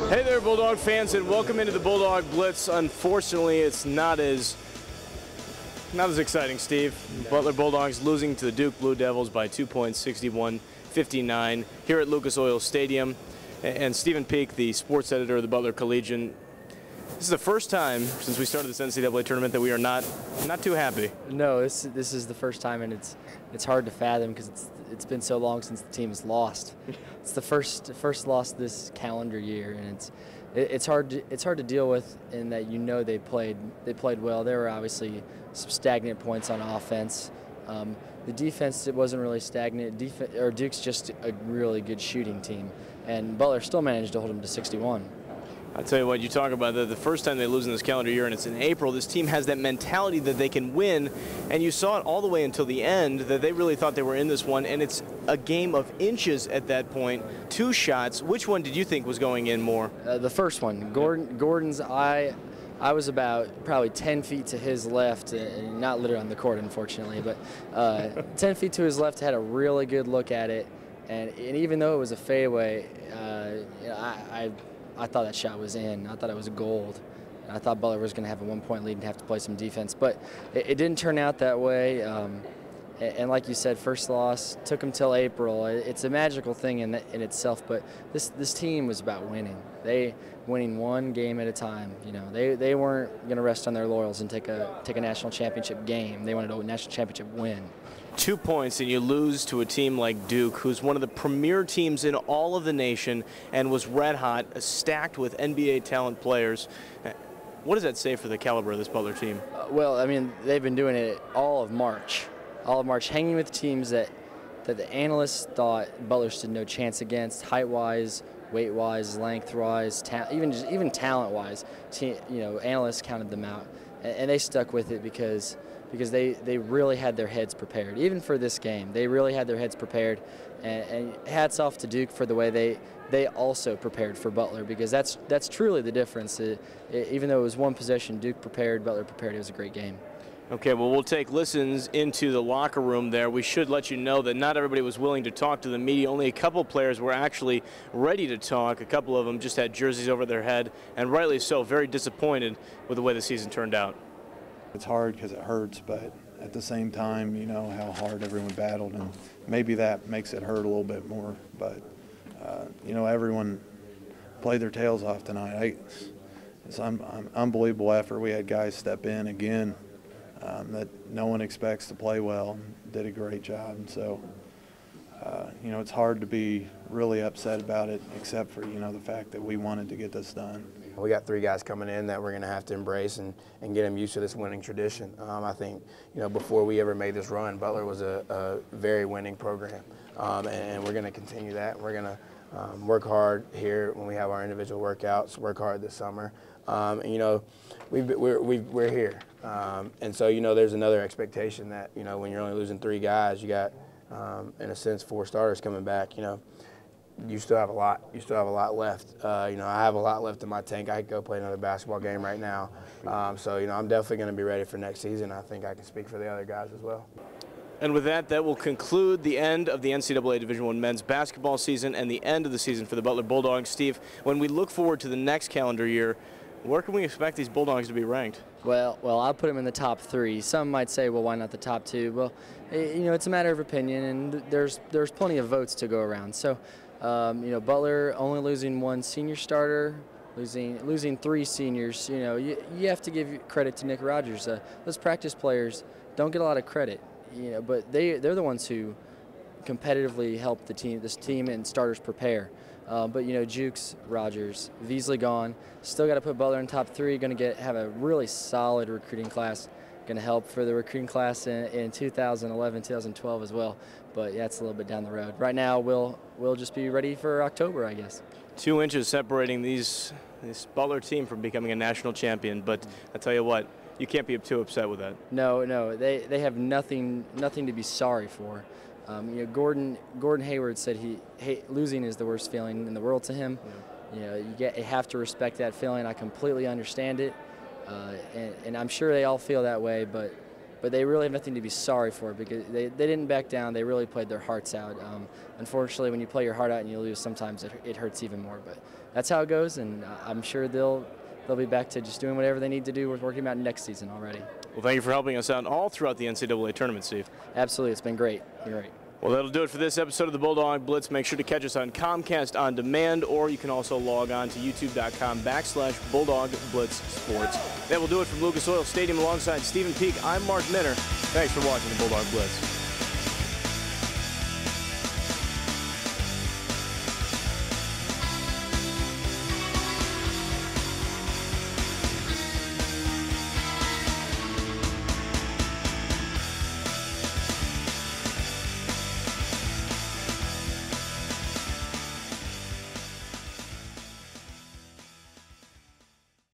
Hey there, Bulldog fans, and welcome into the Bulldog Blitz. Unfortunately, it's not as exciting, Steve. No. Butler Bulldogs losing to the Duke Blue Devils by 2 points, 61-59, here at Lucas Oil Stadium. And Stephen Peak, the sports editor of the Butler Collegian, this is the first time since we started this NCAA tournament that we are not too happy. No, this is the first time, and it's hard to fathom because it's been so long since the team has lost. It's the first loss this calendar year, and it's hard to deal with in that they played well. There were obviously some stagnant points on offense. The defense, it wasn't really stagnant. Duke's just a really good shooting team, and Butler still managed to hold them to 61. I'll tell you what, you talk about the first time they lose in this calendar year, and it's in April. This team has that mentality that they can win, and you saw it all the way until the end that they really thought they were in this one, and it's a game of inches at that point. 2 shots. Which one did you think was going in more? The first one. Gordon's eye. I was about probably 10 feet to his left, and not literally on the court, unfortunately, but 10 feet to his left, had a really good look at it, and even though it was a fadeaway, I thought that shot was in. I thought it was gold. I thought Butler was going to have a 1-point lead and have to play some defense, but it didn't turn out that way. And like you said, first loss took them till April. It's a magical thing in itself, but this team was about winning. They winning one game at a time. They weren't going to rest on their laurels and take a national championship game. They wanted a national championship win. 2 points and you lose to a team like Duke, who's one of the premier teams in all of the nation and was red hot, stacked with NBA talent players. What does that say for the caliber of this Butler team? Well, I mean, they've been doing it all of March, hanging with teams that the analysts thought Butler stood no chance against, height-wise, weight-wise, length-wise, even talent-wise. Analysts counted them out, and they stuck with it because they really had their heads prepared. Even for this game, they really had their heads prepared. And hats off to Duke for the way they also prepared for Butler, because that's truly the difference. Even though it was one possession, Duke prepared, Butler prepared. It was a great game. Okay, well, we'll take listens into the locker room there. We should let you know that not everybody was willing to talk to the media. Only a couple players were actually ready to talk. A couple of them just had jerseys over their head, and rightly so, very disappointed with the way the season turned out. It's hard because it hurts, but at the same time, you know how hard everyone battled, and maybe that makes it hurt a little bit more. But, everyone played their tails off tonight. It's an unbelievable effort. We had guys step in again that no one expects to play well, and did a great job. And so, it's hard to be really upset about it, except for, the fact that we wanted to get this done. We got 3 guys coming in that we're going to have to embrace and get them used to this winning tradition. I think, before we ever made this run, Butler was a very winning program, and we're going to continue that. We're going to work hard here when we have our individual workouts, work hard this summer. We're here. And so, there's another expectation that, when you're only losing 3 guys, you got, in a sense, 4 starters coming back, you still have a lot. You still have a lot left. I have a lot left in my tank. I could go play another basketball game right now. I'm definitely going to be ready for next season. I think I can speak for the other guys as well. And with that will conclude the end of the NCAA Division I men's basketball season and the end of the season for the Butler Bulldogs. Steve, when we look forward to the next calendar year, where can we expect these Bulldogs to be ranked? Well, I'll put them in the top 3. Some might say, well, why not the top 2? Well, it's a matter of opinion, and there's plenty of votes to go around. So, Butler only losing 1 senior starter, losing 3 seniors. You have to give credit to Nick Rogers. Those practice players don't get a lot of credit, but they're the ones who competitively help this team and starters prepare. But Jukes, Rogers, Veasley gone. Still got to put Butler in top 3. Going to have a really solid recruiting class. Going to help for the recruiting class in 2011, 2012 as well. But yeah, it's a little bit down the road. Right now, we'll just be ready for October, I guess. 2 inches separating this Butler team from becoming a national champion. But I tell you what, you can't be too upset with that. No, they have nothing to be sorry for. Gordon Hayward said losing is the worst feeling in the world to him. Yeah. You have to respect that feeling. I completely understand it, and I'm sure they all feel that way. But but they really have nothing to be sorry for because they didn't back down. They really played their hearts out. Unfortunately, when you play your heart out and you lose, sometimes it hurts even more. But that's how it goes, and I'm sure they'll be back to just doing whatever they need to do with working out next season already. Well, thank you for helping us out all throughout the NCAA tournament, Steve. Absolutely, it's been great. You're right. Well, that'll do it for this episode of the Bulldog Blitz. Make sure to catch us on Comcast On Demand, or you can also log on to youtube.com/Bulldog Blitz Sports. That will do it from Lucas Oil Stadium alongside Stephen Peak. I'm Mark Minner. Thanks for watching the Bulldog Blitz.